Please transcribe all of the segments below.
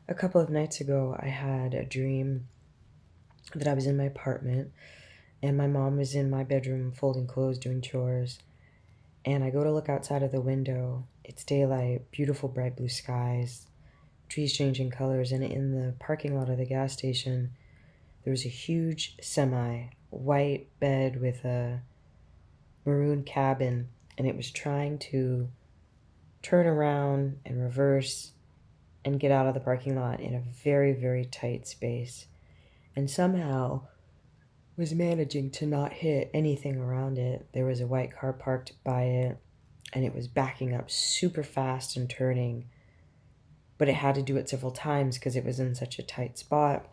A couple of nights ago, I had a dream that I was in my apartment and my mom was in my bedroom folding clothes, doing chores. And I go to look outside of the window. It's daylight, beautiful bright blue skies, trees changing colors. And in the parking lot of the gas station, there was a huge semi, white bed with a maroon cabin. And it was trying to turn around and reverse and get out of the parking lot in a very, very tight space. And somehow was managing to not hit anything around it. There was a white car parked by it, and it was backing up super fast and turning, but it had to do it several times because it was in such a tight spot.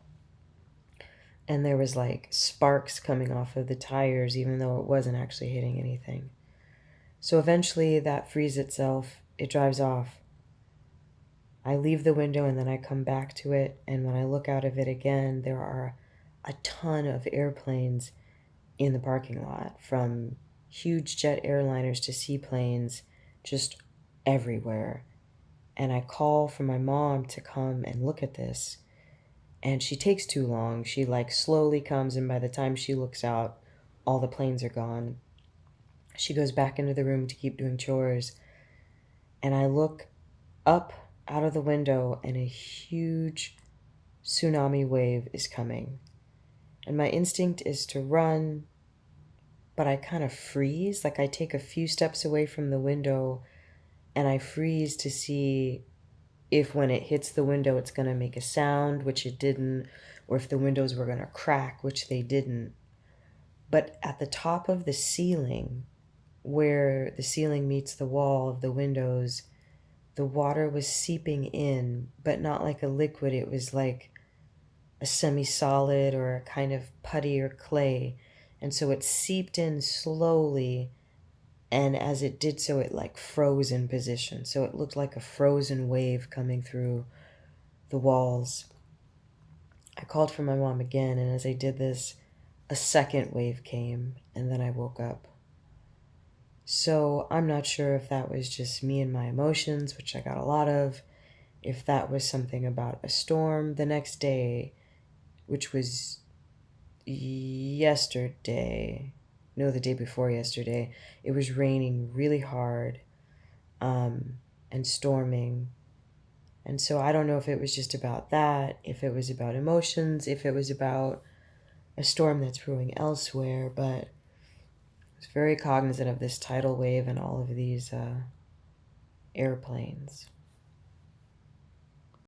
And there was like sparks coming off of the tires, even though it wasn't actually hitting anything. So eventually that frees itself, it drives off. I leave the window and then I come back to it, and when I look out of it again, there are a ton of airplanes in the parking lot, from huge jet airliners to seaplanes, just everywhere. And I call for my mom to come and look at this, and she takes too long. She like slowly comes, and by the time she looks out, all the planes are gone. She goes back into the room to keep doing chores, and I look up out of the window and a huge tsunami wave is coming. And my instinct is to run, but I kind of freeze. Like I take a few steps away from the window and I freeze to see if when it hits the window it's going to make a sound, which it didn't, or if the windows were going to crack, which they didn't. But at the top of the ceiling, where the ceiling meets the wall of the windows, the water was seeping in, but not like a liquid. It was like a semi-solid or a kind of putty or clay. And so it seeped in slowly, and as it did so, it like froze in position. So it looked like a frozen wave coming through the walls. I called for my mom again, and as I did this, a second wave came, and then I woke up. So I'm not sure if that was just me and my emotions, which I got a lot of, if that was something about a storm the next day, which was yesterday. No, the day before yesterday. It was raining really hard and storming. And so I don't know if it was just about that, if it was about emotions, if it was about a storm that's brewing elsewhere, but I was very cognizant of this tidal wave and all of these airplanes.